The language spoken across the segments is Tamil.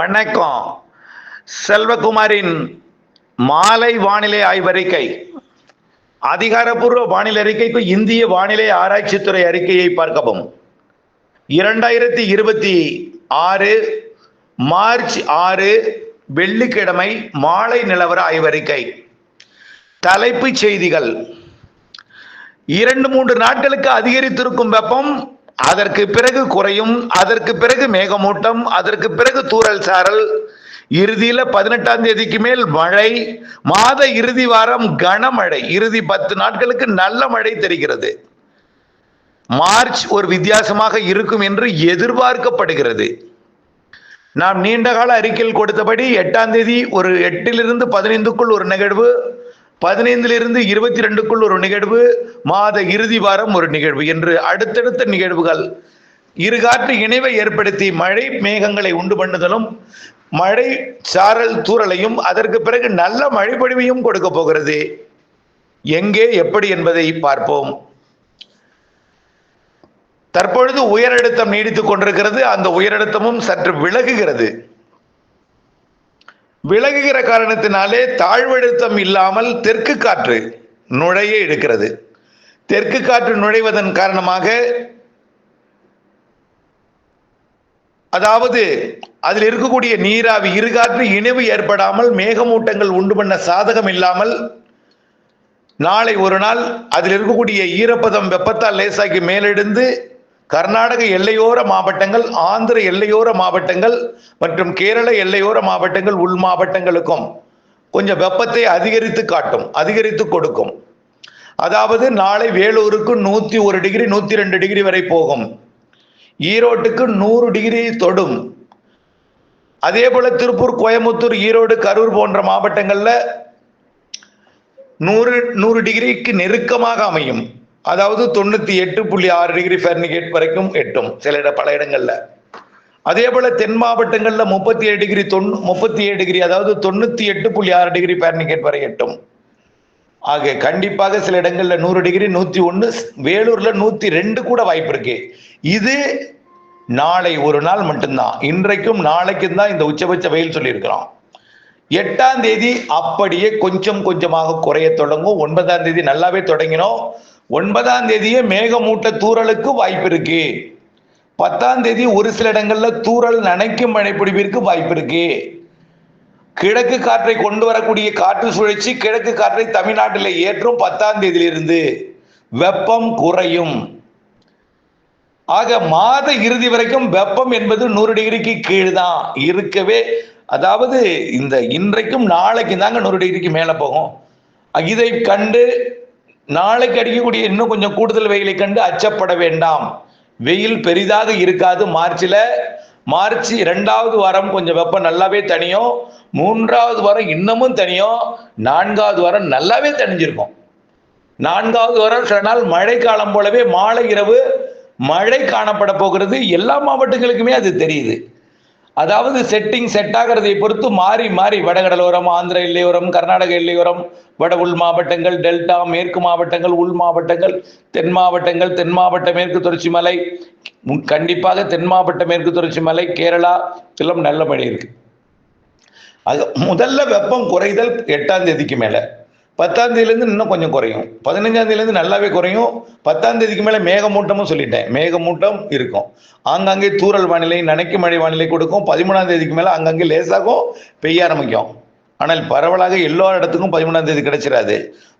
வணக்கம். செல்வகுமாரின் மாலை வானிலை ஆய்வறிக்கை. அதிகாரப்பூர்வ வானிலை அறிக்கைக்கு இந்திய வானிலை ஆராய்ச்சித்துறை அறிக்கையை பார்க்கவும். 2026 மார்ச் 6 வெள்ளிக்கிழமை மாலை நிலவர ஆய்வறிக்கை. தலைப்புச் செய்திகள். 2-3 நாட்களுக்கு அதிகரித்திருக்கும் வெப்பம் அதற்கு பிறகு குறையும், அதற்கு பிறகு மேகமூட்டம், அதற்கு பிறகு தூறல் சாரல், இறுதியில 18ஆம் தேதிக்கு மேல் மழை, மாத இறுதி வாரம் கனமழை, இறுதி 10 நாட்களுக்கு நல்ல மழை தெரிகிறது. மார்ச் ஒரு வித்தியாசமாக இருக்கும் என்று எதிர்பார்க்கப்படுகிறது. நாம் நீண்டகால அறிக்கையில் கொடுத்தபடி 8ஆம் தேதி ஒரு 8லிருந்து 15க்குள் ஒரு நிகழ்வு, 15லிருந்து 22க்குள் ஒரு நிகழ்வு, மாத இறுதி வாரம் ஒரு நிகழ்வு என்று அடுத்தடுத்த நிகழ்வுகள் இருகாற்று இணைவை ஏற்படுத்தி மழை மேகங்களை உண்டு பண்ணுதலும், மழை சாரல் தூறலையும், அதற்கு பிறகு நல்ல மழை பொழிவையும் கொடுக்க போகிறது. எங்கே எப்படி என்பதை பார்ப்போம். தற்பொழுது உயரழுத்தம் நீடித்துக் கொண்டிருக்கிறது. அந்த உயரழுத்தமும் சற்று விலகுகிற காரணத்தினாலே தாழ்வழுத்தம் இல்லாமல் தெற்கு காற்று நுழைய இருக்கிறது. தெற்கு காற்று நுழைவதன் காரணமாக, அதாவது அதில் இருக்கக்கூடிய நீராவி இருகாற்று இணைவு ஏற்படாமல் மேகமூட்டங்கள் உண்டு பண்ண சாதகம் இல்லாமல், நாளை ஒரு நாள் அதில் இருக்கக்கூடிய ஈரப்பதம் வெப்பத்தால் லேசாக்கி மேலெழுந்து கர்நாடக எல்லையோர மாவட்டங்கள், ஆந்திர எல்லையோர மாவட்டங்கள் மற்றும் கேரள எல்லையோர மாவட்டங்கள், உள் மாவட்டங்களுக்கும் கொஞ்சம் வெப்பத்தை அதிகரித்து காட்டும், அதிகரித்து கொடுக்கும். அதாவது நாளை வேலூருக்கு 101 டிகிரி 102 டிகிரி வரை போகும். ஈரோட்டுக்கு 100 டிகிரி தொடும். அதே போல திருப்பூர், கோயம்புத்தூர், ஈரோடு, கரூர் போன்ற மாவட்டங்கள்ல 100 டிகிரிக்கு நெருக்கமாக அமையும். அதாவது 98.6 டிகிரி ஃபாரன்ஹீட் வரைக்கும் எட்டும் பல இடங்கள்ல. அதே போல தென் மாவட்டங்கள்ல 37 டிகிரி அதாவது 98.6 டிகிரி ஃபாரன்ஹீட் வரை எட்டும். ஆக கண்டிப்பாக சில இடங்கள்ல 100 டிகிரி 101, வேலூர்ல 102 கூட வாய்ப்பு இருக்கு. இது நாளை ஒரு நாள் மட்டும்தான். இன்றைக்கும் நாளைக்கும் தான் இந்த உச்சபட்ச வெயில் சொல்லியிருக்கிறோம். 8ஆம் தேதி அப்படியே கொஞ்சம் கொஞ்சமாக குறைய தொடங்கும். 9ஆம் தேதி நல்லாவே தொடங்கினோம். 9ஆம் தேதியே மேகமூட்ட தூறலுக்கு வாய்ப்பு இருக்கு. 10ஆம் தேதி ஒரு சில இடங்கள்ல தூறல் நனைக்கும் மழை பொழிவிற்கு வாய்ப்பு இருக்கு. கிழக்கு காற்றை கொண்டு வரக்கூடிய காற்று சுழற்சி கிழக்கு காற்றை தமிழ்நாட்டில் ஏற்றும் 10ஆம் தேதியிலிருந்து வெப்பம் குறையும். ஆக மாத இறுதி வரைக்கும் வெப்பம் என்பது 100 டிகிரிக்கு கீழ் தான் இருக்கவே. அதாவது இந்த இன்றைக்கும் நாளைக்கும் தாங்க 100 டிகிரிக்கு மேல போகும். இதை கண்டு நாளைக்கு அடிக்கக்கூடிய இன்னும் கொஞ்சம் கூடுதல் வெயிலை கண்டு அச்சப்பட வேண்டாம். வெயில் பெரிதாக இருக்காது. மார்ச் 2வது வாரம் கொஞ்சம் வெப்பம் நல்லாவே தனியும். 3வது வாரம் இன்னமும் தனியும். 4வது வாரம் நல்லாவே தனிஞ்சிருக்கும். 4வது வாரம் சில நாள் மழை காலம் போலவே மாலை இரவு மழை காணப்பட போகிறது. எல்லா மாவட்டங்களுக்குமே அது தெரியுது. அதாவது செட் ஆகிறதை பொறுத்து மாறி மாறி வடகடலோரம், ஆந்திர எல்லையோரம், கர்நாடக எல்லையோரம், வட உள் மாவட்டங்கள், டெல்டா, மேற்கு மாவட்டங்கள், உள் மாவட்டங்கள், தென் மாவட்டங்கள், தென் மாவட்ட மேற்கு தொடர்ச்சி மலை, கண்டிப்பாக தென் மாவட்ட மேற்கு தொடர்ச்சி மலை, கேரளா எல்லாம் நல்ல மழை இருக்கு. அது முதல்ல வெப்பம் குறைதல் 8ஆம் தேதிக்கு மேல. 10ஆம் தேதியிலிருந்து இன்னும் கொஞ்சம் குறையும். 15ஆம் தேதியிலிருந்து நல்லாவே குறையும். 10ஆம் தேதிக்கு மேல மேகமூட்டமும் சொல்லிட்டேன். மேகமூட்டம் இருக்கும். ஆங்காங்கே தூறல் வானிலை, நனைக்கும் மழை வானிலை கொடுக்கும். 13ஆம் தேதிக்கு மேல அங்கங்கே லேசாகும், பெய்ய ஆரம்பிக்கும். ஆனால் பரவலாக எல்லா இடத்துக்கும் 13ஆம் தேதி கிடைச்சிடாது.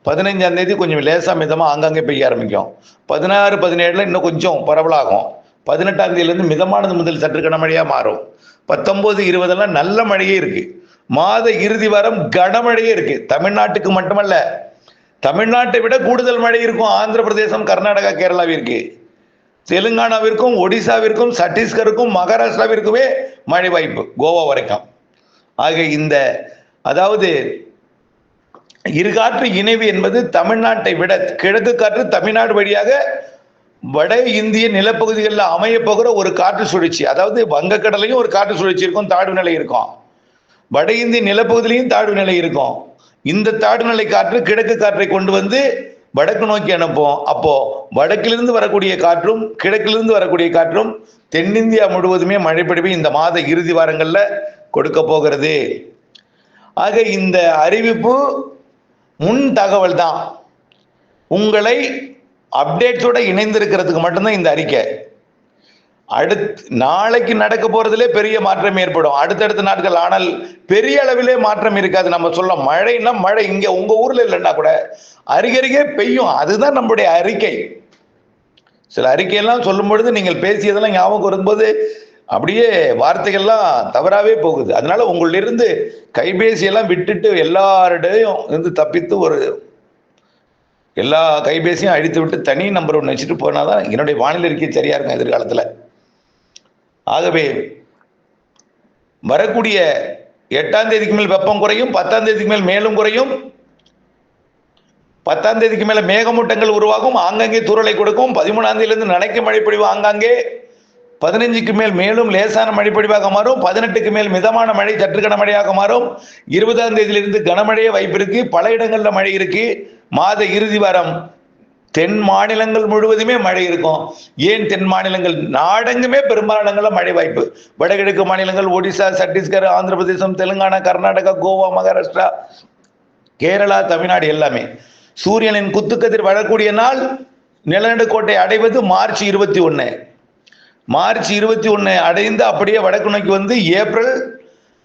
15ஆம் தேதி கொஞ்சம் லேசா மிதமா ஆங்காங்கே பெய்ய ஆரம்பிக்கும். 16, 17 இன்னும் கொஞ்சம் பரவலாகும். 18ஆம் தேதியிலிருந்து மிதமானது முதல் சற்று கனமழையா மாறும். 19, 20 நல்ல மழையே இருக்கு. மாத இறுதி வாரம் கனமழையே இருக்கு. தமிழ்நாட்டுக்கு மட்டுமல்ல, தமிழ்நாட்டை விட கூடுதல் மழை இருக்கும் ஆந்திர பிரதேசம், கர்நாடகா, கேரளாவிற்கு, தெலுங்கானாவிற்கும், ஒடிசாவிற்கும், சத்தீஸ்கருக்கும், மகாராஷ்டிராவிற்குமே மழை வாய்ப்பு, கோவா வரைக்கும். ஆக இந்த அதாவது இருகாற்று இணைவு என்பது தமிழ்நாட்டை விட கிழக்கு காற்று தமிழ்நாடு வழியாக வட இந்திய நிலப்பகுதிகளில் அமைய போகிற ஒரு காற்று சுழற்சி. அதாவது வங்கக்கடலையும் ஒரு காற்று சுழற்சி இருக்கும், தாழ்வு நிலை இருக்கும். வட இந்திய நிலப்பகுதியிலையும் தாழ்வு நிலை இருக்கும். இந்த தாழ்வு நிலை காற்று கிழக்கு காற்றை கொண்டு வந்து வடக்கு நோக்கி அனுப்போம். அப்போ வடக்கிலிருந்து வரக்கூடிய காற்றும் கிழக்கிலிருந்து வரக்கூடிய காற்றும் தென்னிந்தியா முழுவதுமே மழை பொழிவை இந்த மாத இறுதி வாரங்கள்ல கொடுக்க போகிறது. ஆக இந்த அறிவிப்பு முன் தகவல் தான். உங்களை அப்டேட்ஸோட இணைந்திருக்கிறதுக்கு மட்டும்தான் இந்த அறிக்கை. நாளைக்கு நடக்க போறதுலே பெரிய மாற்றம் ஏற்படும், அடுத்தடுத்த நாட்கள். ஆனால் பெரிய அளவிலே மாற்றம் இருக்காது. நம்ம சொல்ல மழைன்னா மழை இங்க உங்க ஊர்ல இல்லைன்னா கூட அருகருகே பெய்யும். அதுதான் நம்முடைய அறிக்கை. சில அறிக்கையெல்லாம் சொல்லும் பொழுது நீங்கள் பேசியதெல்லாம் ஞாபகம் வரும்போது அப்படியே வார்த்தைகள்லாம் தவறாவே போகுது. அதனால உங்களிலிருந்து கைபேசியெல்லாம் விட்டுட்டு எல்லாரிடையும் இருந்து தப்பித்து எல்லா கைபேசியும் அழித்து விட்டு தனி நம்பர் ஒன்று வச்சுட்டு போனாதான் என்னுடைய வானிலை அறிக்கை சரியா இருக்கும் எதிர்காலத்தில். ஆகவே வரக்கூடிய 8ஆம் தேதிக்கு மேல் வெப்பம் குறையும், 10ஆம் தேதிக்கு மேல் மேலும் குறையும், 10ஆம் தேதிக்கு மேல மேகமூட்டங்கள் உருவாகும், ஆங்காங்கே தூறலை கொடுக்கும். 13ஆம் தேதியிலிருந்து நனைக்கும் மழைப்பொழிவு ஆங்காங்கே, 15க்கு மேல் மேலும் லேசான மழைப்பொழிவாக மாறும், 18க்கு மேல் மிதமான மழை சற்று கனமழையாக மாறும், 20ஆம் தேதியிலிருந்து கனமழையே வாய்ப்பு இருக்கு, பல இடங்கள்ல மழை இருக்கு. மாத இறுதி வாரம் தென் மாநிலங்கள் முழுவதுமே மழை இருக்கும். ஏன் தென் மாநிலங்கள்? நாடெங்குமே பெரும்பாலான இடங்கள்ல மழை வாய்ப்பு. வடகிழக்கு மாநிலங்கள் ஒடிசா, சத்தீஸ்கர், ஆந்திர பிரதேசம், தெலுங்கானா, கர்நாடகா, கோவா, மகாராஷ்டிரா, கேரளா, தமிழ்நாடு எல்லாமே. சூரியனின் குத்துக்கதிர் வரக்கூடிய நாள் நிலநடுக்கோட்டை அடைவது மார்ச் 21. மார்ச் 21 அடைந்து அப்படியே வடக்கு நோக்கி வந்து ஏப்ரல்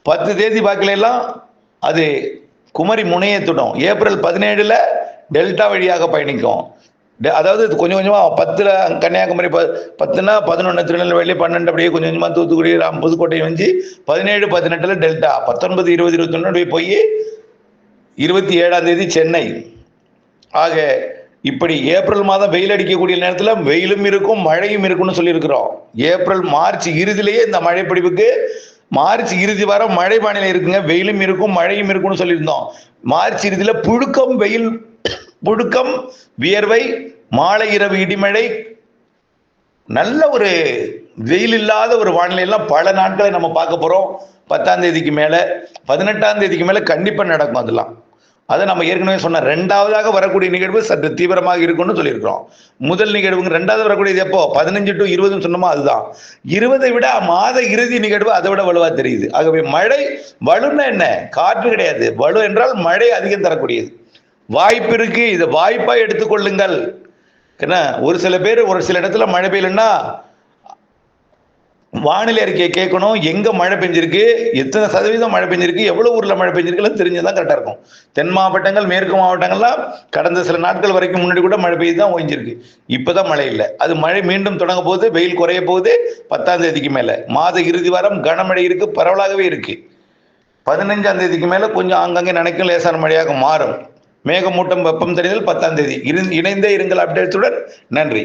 10 தேதி வாக்கில எல்லாம் அது குமரி முனையை தொடும். ஏப்ரல் 17ல டெல்டா வழியாக பயணிக்கும். அதாவது கொஞ்சம் கொஞ்சமா 10ல கன்னியாகுமரி, 10னா 11 திருநெல்வேலி, 12 அப்படியே கொஞ்சம் கொஞ்சமா தூத்துக்குடி, புதுக்கோட்டை வந்து 17, 18ல டெல்டா, 19, 20, 21 போய் 27ஆம் தேதி சென்னை. ஆக இப்படி ஏப்ரல் மாதம் வெயில் அடிக்கக்கூடிய நேரத்தில் வெயிலும் இருக்கும் மழையும் இருக்கும்னு சொல்லியிருக்கிறோம். ஏப்ரல் மார்ச் இறுதியிலேயே இந்த மழை பிடிப்புக்கு மார்ச் இறுதி வாரம் மழை வானிலை இருக்குங்க, வெயிலும் இருக்கும் மழையும் இருக்கும்னு சொல்லியிருந்தோம். மார்ச் இறுதியில புழுக்கம், வெயில், புழுக்கம், வியர்வை, மாலை இரவு இடிமழை, நல்ல ஒரு வெயில் இல்லாத ஒரு வானிலை எல்லாம் பல நாட்களை நம்ம பார்க்க போறோம். 10ஆம் தேதிக்கு மேல 18ஆம் தேதிக்கு மேல கண்டிப்பா நடக்கும். அதெல்லாம் அதை நம்ம ஏற்கனவே சொன்ன 2வதாக வரக்கூடிய நிகழ்வு சற்று தீவிரமாக இருக்கும்னு சொல்லியிருக்கிறோம். முதல் நிகழ்வுங்க 2வது வரக்கூடியது எப்போ 15 to 20 சொன்னோமோ அதுதான். 20 விட மாத இறுதி நிகழ்வு அதை விட வலுவா தெரியுது. ஆகவே மழை வலுன்னா என்ன? காற்று கிடையாது. வலு என்றால் மழை அதிகம் தரக்கூடியது. வாய்ப்பு இருக்கு, இதை வாய்ப்பா எடுத்துக்கொள்ளுங்கள். ஏன்னா ஒரு சில பேர் ஒரு சில இடத்துல மழை பெய்யலன்னா வானிலை அறிக்கையை கேட்கணும், எங்க மழை பெஞ்சிருக்கு, எத்தனை சதவீதம் மழை பெஞ்சிருக்கு, எவ்வளவு ஊர்ல மழை பெஞ்சிருக்குன்னு தெரிஞ்சதான் கரெக்டா இருக்கும். தென் மாவட்டங்கள், மேற்கு மாவட்டங்கள்லாம் கடந்த சில நாட்கள் வரைக்கும் முன்னாடி கூட மழை பெய்து தான் ஓய்ஞ்சிருக்கு. இப்பதான் மழை இல்லை. அது மழை மீண்டும் தொடங்க போகுது, வெயில் குறைய போகுது. 10ஆம் தேதிக்கு மேல மாத இறுதி வாரம் கனமழை இருக்கு, பரவலாகவே இருக்கு. 15ஆம் தேதிக்கு மேல கொஞ்சம் ஆங்காங்கே நனைக்கும் லேசான மழையாக மாறும். மேகமூட்டம், வெப்பம் தெரிதல் 10ஆம் தேதி. இணைந்தே இருங்கள் அப்டேட்ஸுடன். நன்றி.